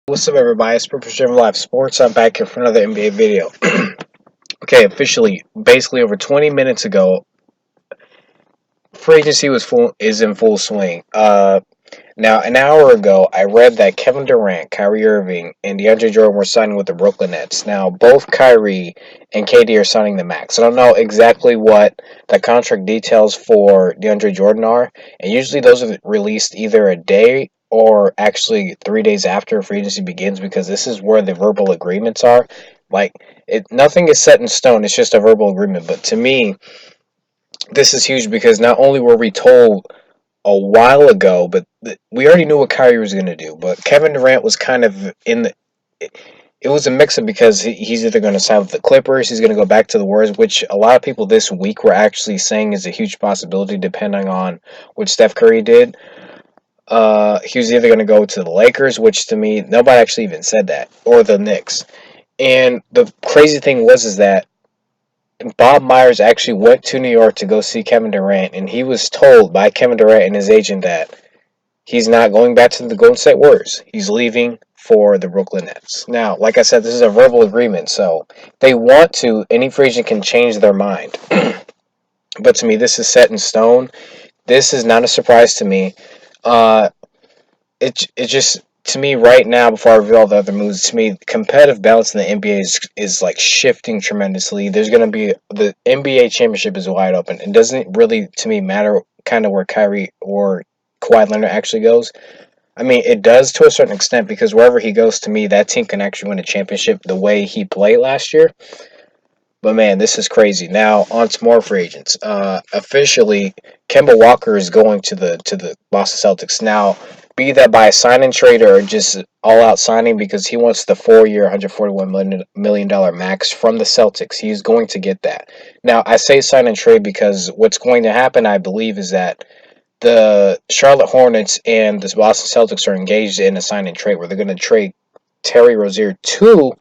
What's up, everybody? It's Purpose Driven Live Sports. I'm back here for another NBA video. Okay, officially, basically over 20 minutes ago, free agency is in full swing. Now an hour ago, I read that Kevin Durant, Kyrie Irving, and DeAndre Jordan were signing with the Brooklyn Nets. Now both Kyrie and KD are signing the max. I don't know exactly what the contract details for DeAndre Jordan are, and usually those are released either a day or actually 3 days after free agency begins because this is where the verbal agreements are. Like nothing is set in stone. It's just a verbal agreement. But to me, this is huge because not only were we told a while ago, but we already knew what Kyrie was going to do. But Kevin Durant was kind of in the. It was a mix-up because he's either going to sign with the Clippers, he's going to go back to the Warriors, which a lot of people this week were actually saying is a huge possibility, depending on what Steph Curry did. He was either going to go to the Lakers, which to me nobody actually even said that, or the Knicks. And the crazy thing is that Bob Myers actually went to New York to go see Kevin Durant, and he was told by Kevin Durant and his agent that he's not going back to the Golden State Warriors. He's leaving for the Brooklyn Nets. Now, like I said, this is a verbal agreement, so they want to. Any free agent can change their mind. But to me, this is set in stone. This is not a surprise to me. Uh, it just to me right now, before I reveal all the other moves, to me, competitive balance in the NBA is like shifting tremendously. There's gonna be the NBA championship is wide open. It doesn't really to me matter kind of where Kyrie or Kawhi Leonard actually goes. I mean, it does to a certain extent because wherever he goes, to me, that team can actually win a championship the way he played last year. But man, this is crazy. Now on to more free agents. Officially, Kemba Walker is going to the Boston Celtics. Now, be that by a sign and trade or just all out signing because he wants the 4 year, $141 million max from the Celtics. He's going to get that. Now, I say sign and trade because what's going to happen, I believe, is that the Charlotte Hornets and the Boston Celtics are engaged in a sign and trade where they're going to trade Terry Rozier to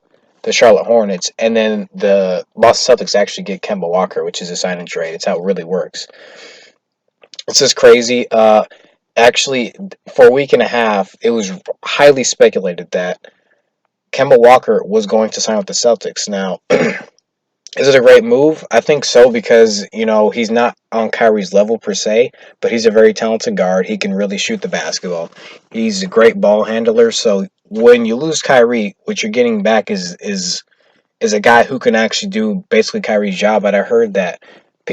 the Charlotte Hornets, and then the Boston Celtics actually get Kemba Walker, which is a sign and trade. It's how it really works. It's just crazy. Actually, for a week and a half, it was highly speculated that Kemba Walker was going to sign with the Celtics. Now, is it a great move? I think so because, he's not on Kyrie's level per se, but he's a very talented guard. He can really shoot the basketball. He's a great ball handler. So when you lose Kyrie, what you're getting back is a guy who can actually do basically Kyrie's job. But I heard that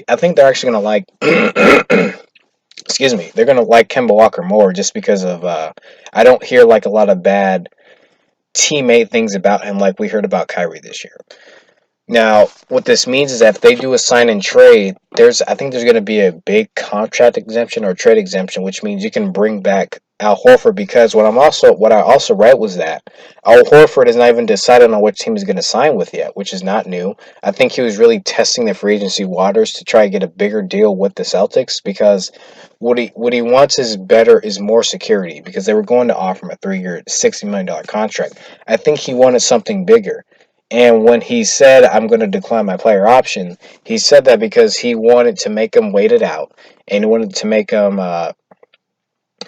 I think they're actually going to like excuse me, they're going to like Kemba Walker more just because of I don't hear like a lot of bad teammate things about him like we heard about Kyrie this year. Now, what this means is that if they do a sign and trade, I think there's going to be a big contract exemption or trade exemption, which means you can bring back Al Horford because what I also read was that Al Horford has not even decided on which team he's going to sign with yet, which is not new. I think he was really testing the free agency waters to try to get a bigger deal with the Celtics because what he wants is more security because they were going to offer him a 3 year $60 million contract. I think he wanted something bigger. And when he said, I'm going to decline my player option, he said that because he wanted to make him wait it out. And he wanted to make him,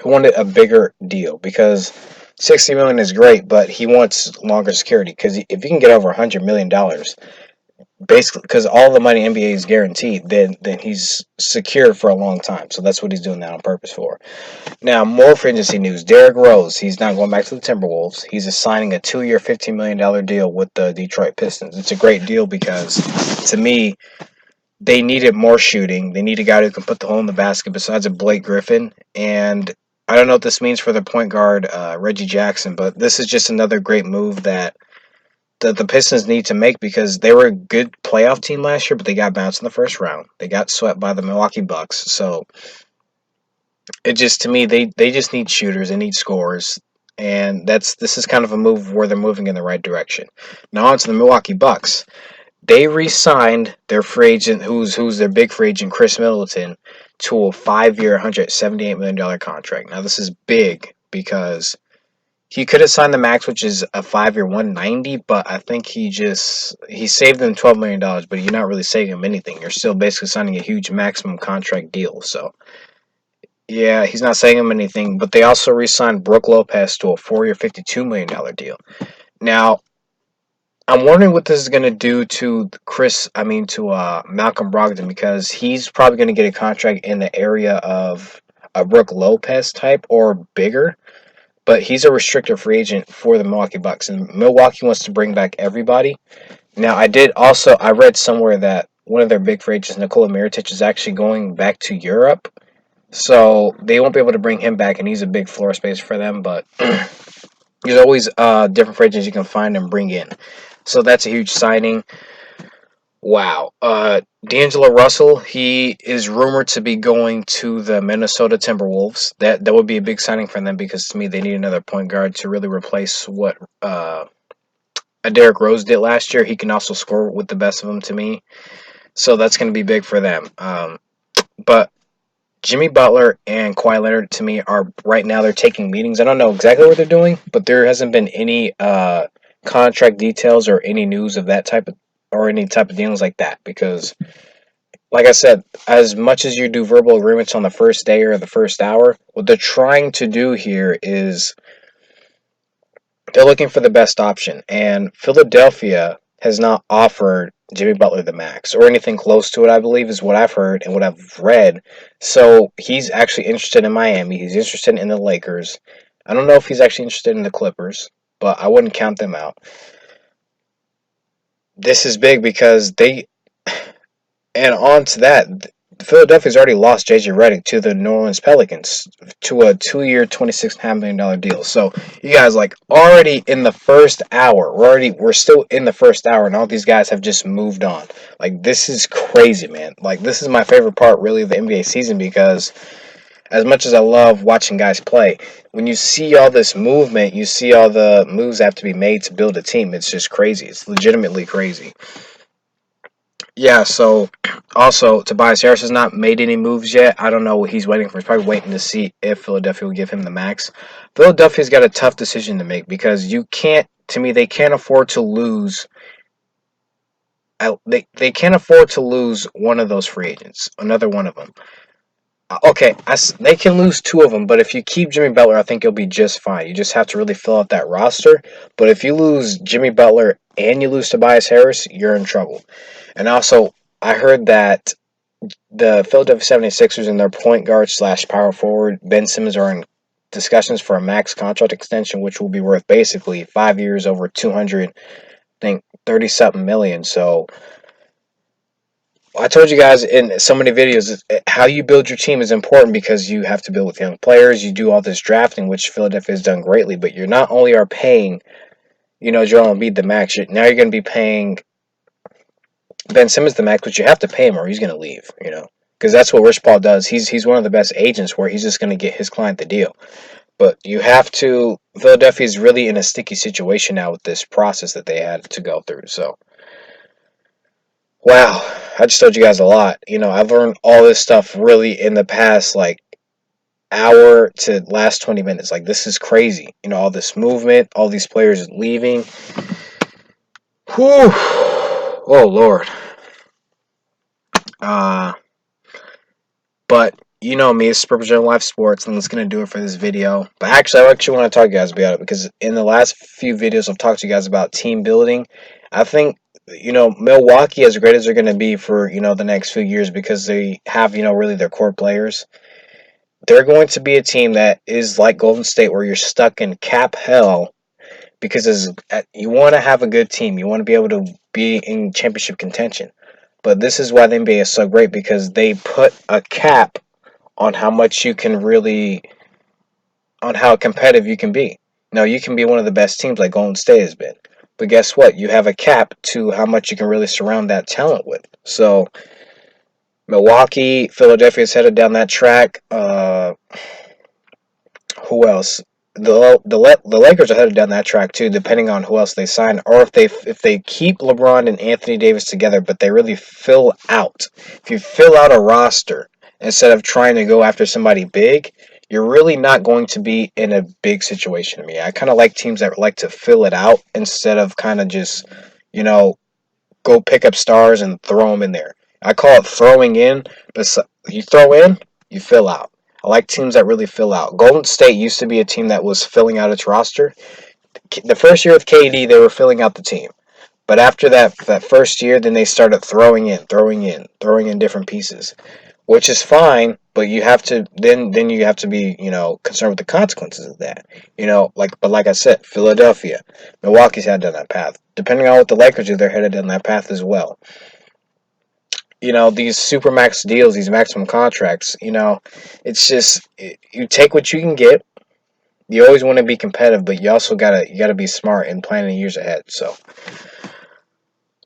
he wanted a bigger deal because 60 million is great, but he wants longer security because if you can get over $100 million, basically, because all the money NBA is guaranteed, then he's secure for a long time. So that's what he's doing that on purpose for. Now, more free agency news. Derrick Rose, he's not going back to the Timberwolves. He's signing a 2 year, $15 million deal with the Detroit Pistons. It's a great deal because, to me, they needed more shooting. They need a guy who can put the hole in the basket besides a Blake Griffin. And I don't know what this means for the point guard, Reggie Jackson, but this is just another great move that the Pistons need to make because they were a good playoff team last year, but they got bounced in the first round. They got swept by the Milwaukee Bucks. So it just to me they just need shooters, they need scorers, and this is kind of a move where they're moving in the right direction. Now on to the Milwaukee Bucks. They re-signed their free agent, who's their big free agent, Chris Middleton, to a 5 year, $178 million contract. Now this is big because he could have signed the max, which is a 5 year 190, but I think he saved them $12 million, but you're not really saving him anything. You're still basically signing a huge maximum contract deal. So Yeah, he's not saying him anything, but they also re-signed Brooke Lopez to a 4-year, $52 million deal. Now, I'm wondering what this is going to do to Malcolm Brogdon, because he's probably going to get a contract in the area of a Brooke Lopez type or bigger, but he's a restricted free agent for the Milwaukee Bucks, and Milwaukee wants to bring back everybody. Now, I read somewhere that one of their big free agents, Nikola Mirotic, is actually going back to Europe, so they won't be able to bring him back, and he's a big floor space for them, but there's always different free agents you can find and bring in. So that's a huge signing. Wow. D'Angelo Russell, he is rumored to be going to the Minnesota Timberwolves. That would be a big signing for them, because to me they need another point guard to really replace what a Derrick Rose did last year. He can also score with the best of them to me. So that's going to be big for them. But Jimmy Butler and Kawhi Leonard, to me, are right now, they're taking meetings. I don't know exactly what they're doing, but there hasn't been any contract details or any news of that type of, or any type of dealings like that, because like I said, as much as you do verbal agreements on the first day or the first hour, what they're trying to do here is they're looking for the best option. And Philadelphia has not offered Jimmy Butler the max or anything close to it, I believe, is what I've heard and what I've read. So he's actually interested in Miami. He's interested in the Lakers. I don't know if he's actually interested in the Clippers, but I wouldn't count them out. This is big because and on to that, Philadelphia's already lost JJ Redick to the New Orleans Pelicans to a 2-year, $26.5 million deal. So you guys, like, already in the first hour, we're still in the first hour, and all these guys have just moved on. Like, this is crazy, man. Like, this is my favorite part, really, of the NBA season, because as much as I love watching guys play, when you see all this movement, you see all the moves that have to be made to build a team. It's just crazy. It's legitimately crazy. Yeah, so also Tobias Harris has not made any moves yet. I don't know what he's waiting for. He's probably waiting to see if Philadelphia will give him the max. Philadelphia's got a tough decision to make, because you can't, to me, they can't afford to lose. They can't afford to lose one of those free agents, another one of them. Okay, they can lose two of them, but if you keep Jimmy Butler, I think you'll be just fine. You just have to really fill out that roster. But if you lose Jimmy Butler and you lose Tobias Harris, you're in trouble. And also, I heard that the Philadelphia 76ers and their point guard slash power forward, Ben Simmons, are in discussions for a max contract extension, which will be worth basically 5 years over 200, I think 30 something million. So I told you guys in so many videos, how you build your team is important, because you have to build with young players. You do all this drafting, which Philadelphia has done greatly, but you're not only are paying, Joel Embiid the max, now you're going to be paying Ben Simmons the max, but you have to pay him or he's going to leave, because that's what Rich Paul does. He's one of the best agents, where he's just going to get his client the deal. But you have to. Philadelphia is really in a sticky situation now with this process that they had to go through. So, wow, I just told you guys a lot. I've learned all this stuff really in the past, like, hour to last 20 minutes. Like, this is crazy. All this movement, all these players leaving. Whew. Oh, Lord. Uh, But you know me, it's Purple General Life Sports, and that's going to do it for this video. But actually, I actually want to talk to you guys about it, because in the last few videos, I've talked to you guys about team building. I think, Milwaukee, as great as they're going to be for, the next few years, because they have, really their core players, they're going to be a team that is like Golden State, where you're stuck in cap hell, because you want to have a good team. You want to be able to be in championship contention. But this is why the NBA is so great, because they put a cap on how much you can really, on how competitive you can be. Now, you can be one of the best teams like Golden State has been, but guess what? You have a cap to how much you can really surround that talent with. So, Milwaukee, Philadelphia is headed down that track. Who else? The Lakers are headed down that track too, depending on who else they sign, or if they keep LeBron and Anthony Davis together, but they really fill out. If you fill out a roster instead of trying to go after somebody big, you're really not going to be in a big situation. To me, I kind of like teams that like to fill it out instead of kind of just, you know, go pick up stars and throw them in there. I call it throwing in, but you throw in, you fill out. I like teams that really fill out. Golden State used to be a team that was filling out its roster. The first year with KD, they were filling out the team. But after that first year, then they started throwing in different pieces, which is fine. But you have to then you have to be concerned with the consequences of that. Like I said, Philadelphia, Milwaukee's headed down that path. Depending on what the Lakers do, they're headed down that path as well. These supermax deals, these maximum contracts. It's just you take what you can get. You always want to be competitive, but you also gotta be smart and planning years ahead. So.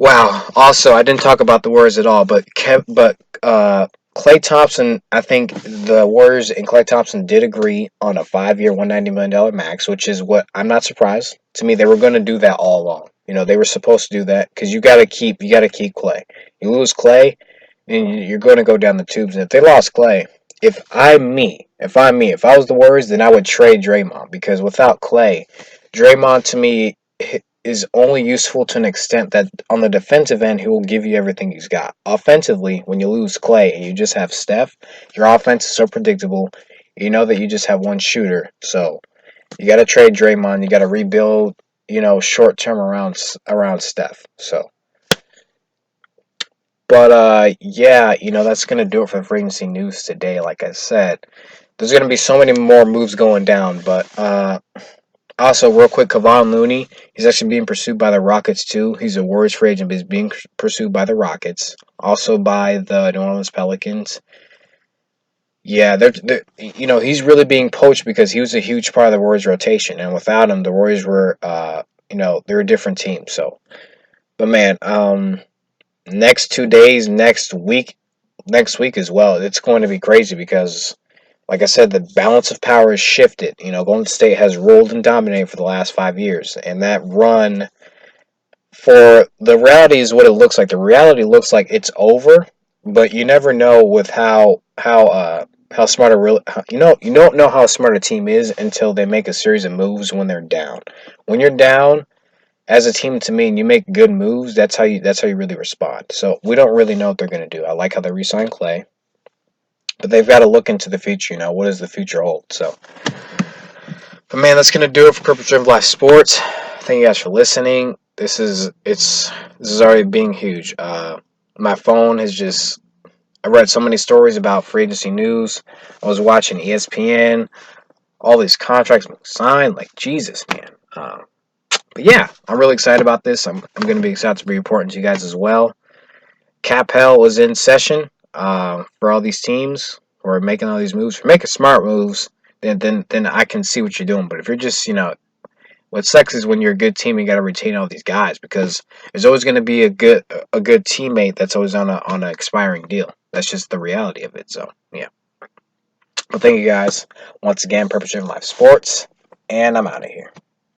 Wow. Also, I didn't talk about the Warriors at all, but Klay Thompson. I think the Warriors and Klay Thompson did agree on a 5-year, $190 million max, which is what I'm not surprised. To me, they were going to do that all along. They were supposed to do that because you got to keep Klay. You lose Klay, and you're going to go down the tubes. And if they lost Klay, if I was the Warriors, then I would trade Draymond because without Klay, Draymond to me is only useful to an extent that on the defensive end, he will give you everything he's got. Offensively, when you lose Klay and you just have Steph, your offense is so predictable. You know that you just have one shooter. So you got to trade Draymond. You got to rebuild, short term around Steph. So, but yeah, that's gonna do it for free agency news today. Like I said, there's gonna be so many more moves going down, but also, real quick, Kevon Looney, he's actually being pursued by the Rockets too. He's a Warriors free agent, but he's being pursued by the Rockets, also by the New Orleans Pelicans. Yeah, he's really being poached because he was a huge part of the Warriors rotation, and without him, the Warriors were, they're a different team. So, but man, next 2 days, next week as well, it's going to be crazy because like I said, the balance of power has shifted. Golden State has ruled and dominated for the last 5 years, and that run for the reality is what it looks like. The reality looks like it's over, but you never know with how smart a real you don't know how smart a team is until they make a series of moves when they're down. When you're down as a team, to me, and you make good moves, that's how you really respond. So we don't really know what they're gonna do. I like how they re-signed Clay, but they've got to look into the future. What does the future hold? So. But man, that's gonna do it for Purpose Driven Life Sports. Thank you guys for listening. This is already being huge. My phone has just I read so many stories about free agency news. I was watching ESPN, all these contracts being signed. Like Jesus, man. But yeah, I'm really excited about this. I'm going to be excited to be reporting to you guys as well. Cap Hell was in session for all these teams who are making all these moves. For making smart moves, then I can see what you're doing. But if you're just what sucks is when you're a good team, you got to retain all these guys because there's always going to be a good teammate that's always on an expiring deal. That's just the reality of it. So yeah. Well, thank you guys once again. Purpose Driven Life Sports, and I'm out of here.